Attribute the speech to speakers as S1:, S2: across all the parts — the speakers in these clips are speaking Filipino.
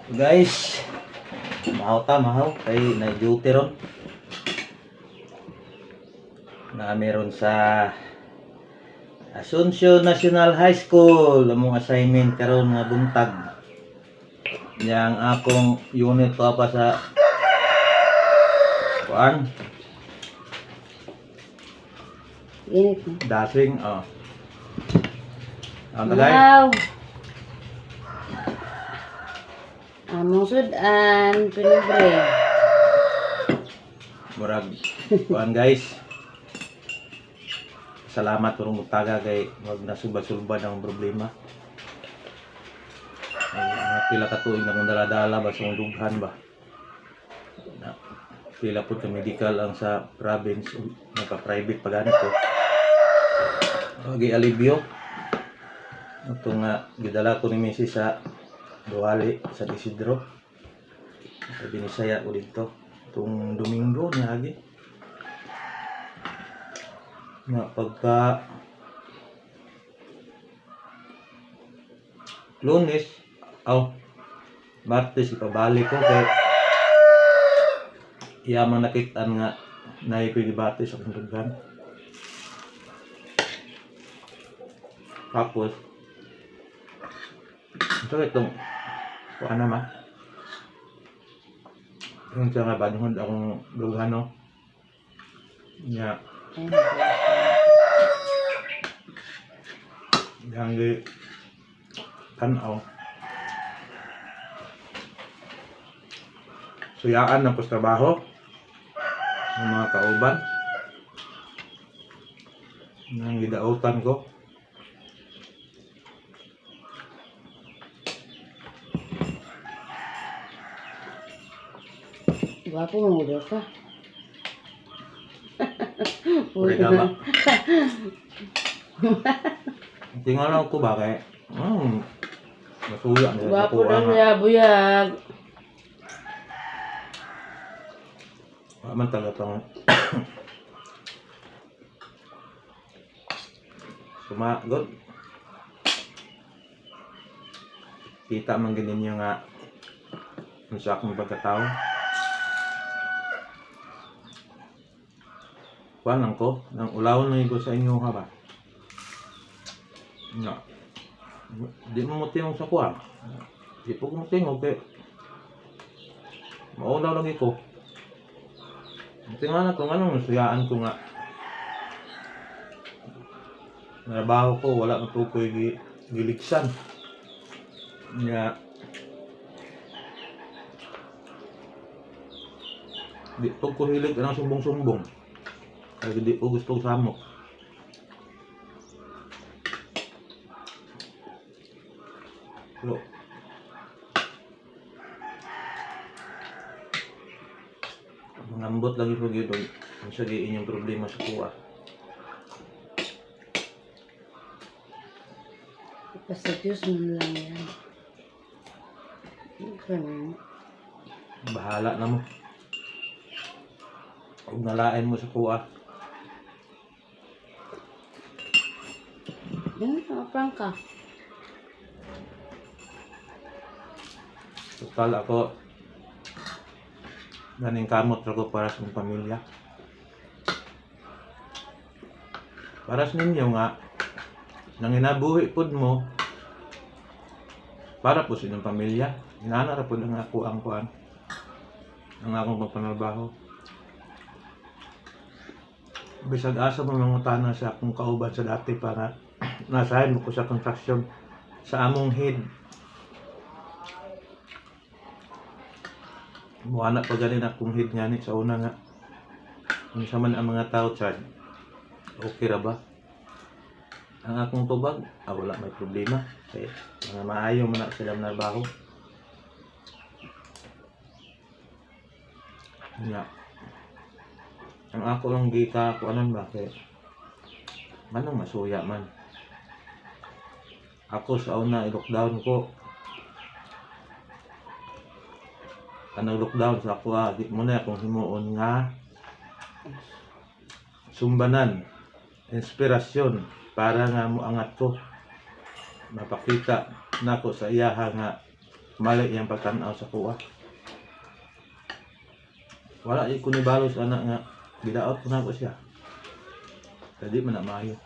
S1: Guys, mahaw kay na duty ron na meron sa Asuncion National High School among assignment karon nga buntag. Yang akong unit ko pa sa kuan
S2: Init na.
S1: dasing ang tagay
S2: Wow! Among sudan, pinobre.
S1: murag kuan guys. Salamat turong utaga kay wag nasulba-sulba ang problema. Ay, pila ka tuig na kung dala-dala ba sa dughan ba. Na, pila po ka medical ang sa province nagpa-private pa ganito ko. Wagi alibyo. Ito nga gidala ko ni Mrs. sa Duwali sa Isidro. Sa Binisaya ko dito. Itong Domingo niya agi. Na pagka Lunes Martes ipabalik ko kay iyamang nakitaan nga naipigibati sa kundugan. Tapos ito itong kuan naman yung siya nga banhod akong dughan niya yang di tanaw suyaan ng trabaho ng mga kauban nang gidautan ko.
S2: Gwapo mo mo ka.
S1: Pwede ka ba? Tingnan lang ko ba kay masuya nila
S2: Gwapo na niya, buyag.
S1: man talaga itong sumagot. Kita man ganyan yung nga sa akong pagkatao. Kuha lang ko, nang ulawon lang ko sa inyo ha ba? No. Di mo mutingog sa kuha. Di po ko mutingog kay maulaw lagi ko. Tingnan na kung anong nasuyaan ko nga. Trabaho ko, wala na po ko giliksan. Nga di po ko hilig ng sumbong-sumbong. Kaya di po gusto samok. So, mangambot lagi po gito. Ang sagiin yung problema sa kuha.
S2: Basta Diyos mo lang yan. Ganun.
S1: Bahala na mo. Huwag nalain mo sa kuha.
S2: Yan, nakapang ka.
S1: Total ako ganing kamot ako para sa mong pamilya. Para sa ninyo nga nang inabuhi pod mo para po sa inyong pamilya. Inanara po ng ako ang kuan ang akong pagpanabaho. Bisag asa mo mangutana sa akong kauban sa dati para nasahin mo ko sa construction sa among head. Muana pa ganin akong head nga ni sa una nga. Kung sa man ang mga tao chad, okay ra ba? Ang akong tubag, wala may problema. Kaya mga maayo man na sila trabaho. Nga. Ang ako lang gika ko anon ba kay manong masuya man. Ako sa una i-lockdown ko. Kanang lockdown sa ako di mo na akong himuon nga sumbanan, inspirasyon para nga moangat ko. Mapakita nako sa iyaha nga mali yung pagtanaw sa kuha. Wala ko ni balos anak nga gidaot ko na ko siya. Jadi man na maayo.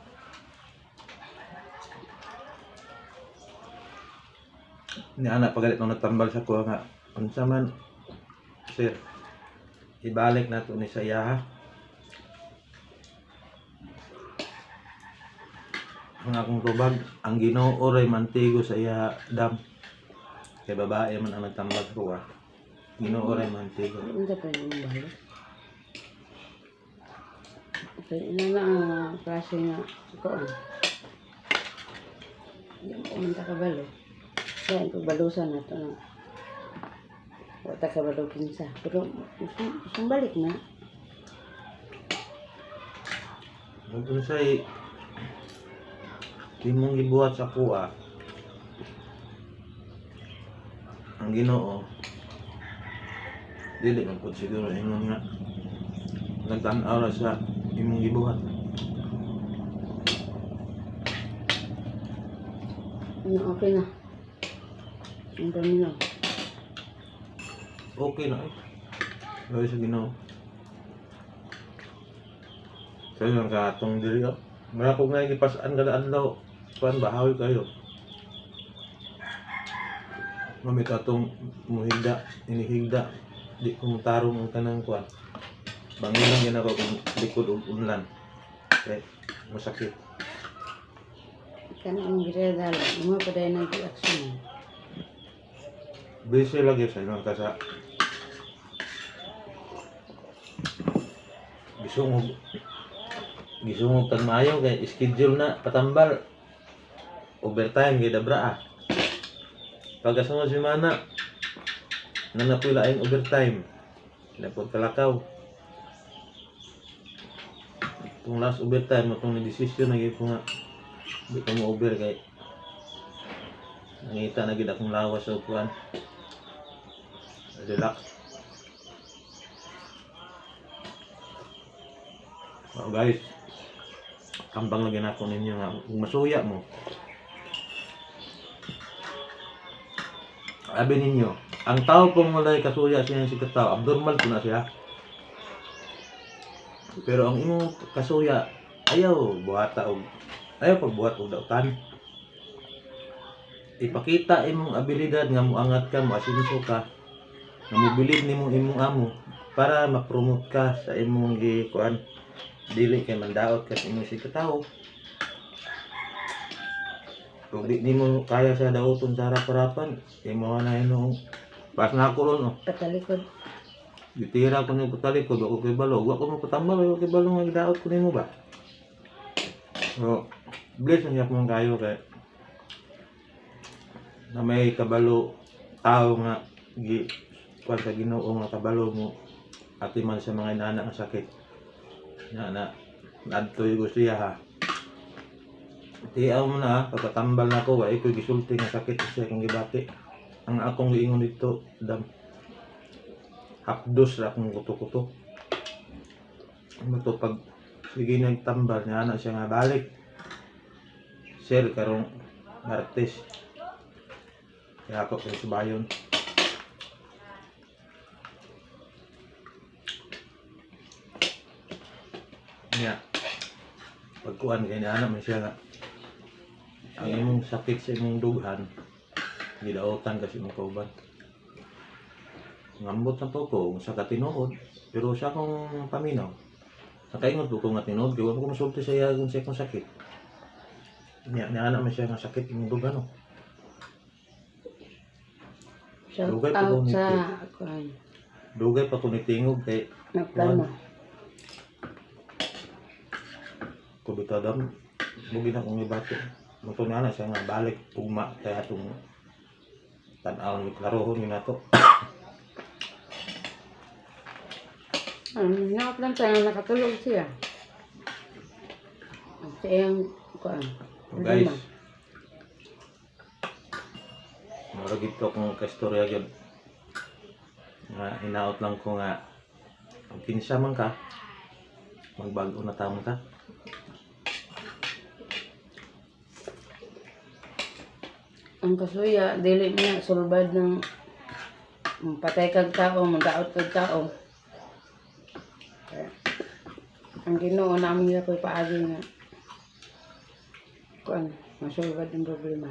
S1: Ni anak pagalit nung nagtambal sa kuha nga unsa man sir ibalik na to ni sa iya ha. Ang akong tubag ang Ginoo ray mantigo sa iya dam. Kay babae man ang nagtambal sa kuha. Ginoo ray mantigo.
S2: Hindi pa yung balo. Kaya ina na ang klase nga ko. Hindi mo kumanta ka balo. Kaya ito balusan na ito. Wata ka balo kinsa. Pero isang balik na.
S1: Kung sa'y di mong gibuhat sa kuha ang Ginoo dili man pud siguro ingon nga nagtan-aw ra sa imong gibuhat.
S2: Okay na. Ang dami na.
S1: Okay na eh. Lalo sa Ginoo. Kaya lang katong diri oh. Mara ko nga gipas-an kada adlaw. Kuan bahawi kayo. Mamit atong muhigda, inihigda. Di ko mutarong ang kanang kuan. Bangilan yan ako kung likod o unlan. Okay, masakit.
S2: Kan ang giredala. Mga pa dahil nag-action.
S1: Busy lagi sa inyo kasi gisungog tag maayo kay schedule na patambal overtime gid dabra ah. Pagkasunod semana nanapila ang overtime napod kalakaw itong last overtime itong decision na gid ko nga di ko mo over kay nangita na gid akong lawas sa upuan. Relax. Oh guys, kambang lagi na ako ninyo nga kung masuya mo. Sabi ninyo, ang tao pong walay kasuya siya si kataw, abnormal po na siya. Pero ang imong kasuya, ayaw buhata og ayaw pagbuhat og dautan. Ipakita imong abilidad nga moangat ka, moasinso ka, nga mobilid nimong imong amo para ma-promote ka sa imong gikuan. Dili kay mandaot ka sa imong sikataw. Kung di nimo kaya sa daoton sa harap-harapan, imo na inong pas na ako ron oh.
S2: Patalikod.
S1: Gitira ko ni patalikod ako kay balo. Wa ko mo patambal ako kay balo nga gidaot ko nimo ba. So, bless niya mo kayo kay na may kabalo tao nga gi kuan sa Ginoo nga kabalo mo ati man sa mga inana nga sakit. Na adtoy ko siya ha. Tiyaw mo na pagkatambal na ko wa ikoy gisulti nga sakit siya kung gibati. Ang akong giingon dito dam hapdos ra akong kuto-kuto. Ano to pag sige nagtambal niya na siya nga balik. Sir karong Martes. Kaya ako sa subayon. Niya. Pagkuhan kay niya man siya nga ang imong sakit sa imong dughan gidaotan kasi imong kauban. Ngambot na po ko sa katinuod pero sa akong paminaw nakaingot po ko nga tinuod kaya ko masulti sa iya kung siya kong sakit. Niya man siya nga sakit imong dughan no.
S2: Shout
S1: Dugay pa
S2: out
S1: ko
S2: sa
S1: nito.
S2: kuan.
S1: Dugay pa ko nitingog kay
S2: Nagplano.
S1: kubitadam bugi na kong ibati. Muto na siya nga balik ugma kaya itong tanaw ni klarohon ni nato.
S2: Nakaplan tayo nakatulog siya. At siya yung kuan.
S1: Guys, maragit ko kung kastorya yun. Nga hinaot lang ko nga kung kinsa man ka magbago na tamo ka.
S2: ang kasuya, dili niya sulbad ng patay kag tao, mandaot kag tao. Kaya, ang Ginoo namin niya ko'y paagi nga. Kuan, masulbad ng problema.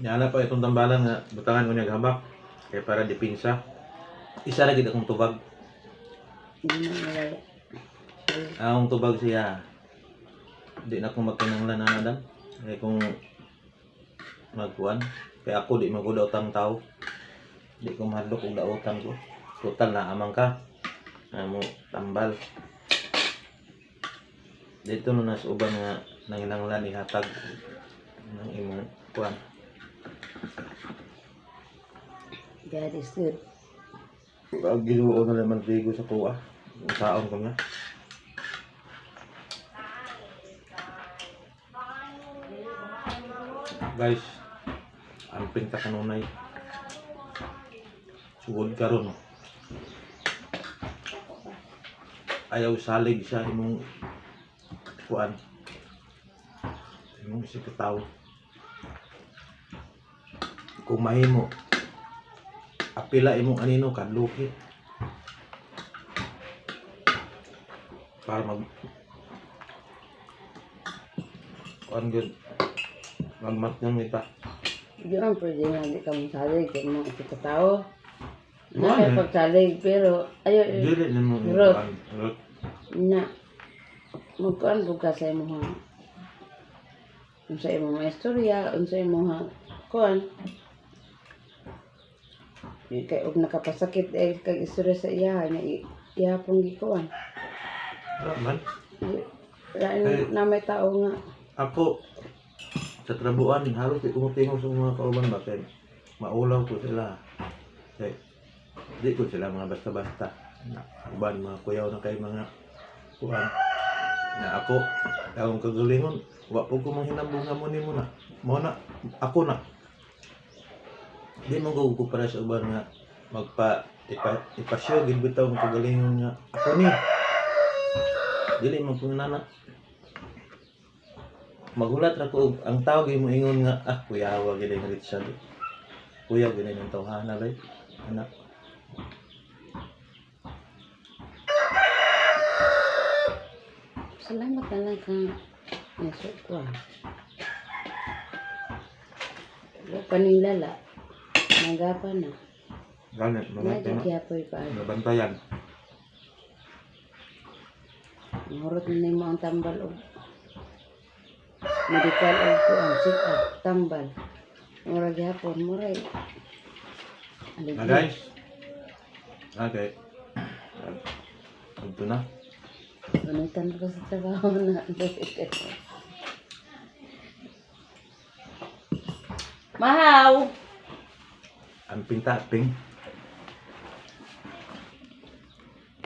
S1: Nyala pa itong tambalan nga butangan ko niya habak kay para dipinsa. Isa lagi akong tubag.
S2: Hindi na nalala.
S1: Akong tubag siya. Di na akong magkinanglan na nadan. Kaya kung magkuhan. Kaya ako di magudautan tao. Di ko mahadlok kung dautan ko. Total na amang ka. Mo tambal. Dito na sa uban nga nanginanglan ihatag ng imong kuhan.
S2: God is good.
S1: Ang Ginoo na naman bigo sa kuha. Saon ko niya. Guys, ang pinta kanunay. Sugod karon. Ayaw salig siya imong kuan. Imong sikataw. Kung mahimo apila imong anino kadluki para mag kuan gud magmatngon kita.
S2: Di man pwede nga di ka masalig kay mga ikatao.
S1: Ano?
S2: Na pagsalig pero ayo
S1: Dili nimo
S2: Rot.
S1: kuan. Rot.
S2: na magkuan po ka sa imong unsa imong mga istorya, unsa imong kuan. Di kay og nakapasakit kag istorya sa iya nga iya pong gikuan.
S1: Wala man.
S2: Lain na may tao nga
S1: Ako sa trabuan halos di ko tingog sa mga kauban ba kay maulaw ko sila. Kay di ko sila mga basta-basta. Uban mga kuyaw na kay mga kuan. Na ako akong kagalingon wa po ko manghinabong nga mo nimo na. Mo na ako na. Di mo ko para sa uban nga magpa ipasyo gid bitaw ang kagalingon nga ako ni. Dili man ko nana. Magulat ra ko og ang tawag mo ingon nga kuyawa gid ang Richard. Kuya gid ang tawhana bay. Anak.
S2: salamat na lang kang nasukwa. Wa panilala. Nagapa na.
S1: Ganit mga
S2: Nagyapoy pa.
S1: nabantayan.
S2: Mahurot na mo ang tambal o medical o kuang check up, tambal. Murag hapon, muray.
S1: Na guys. Okay. Ito na.
S2: Panitan ko sa trabaho na. Mahaw!
S1: Ang pinta ping.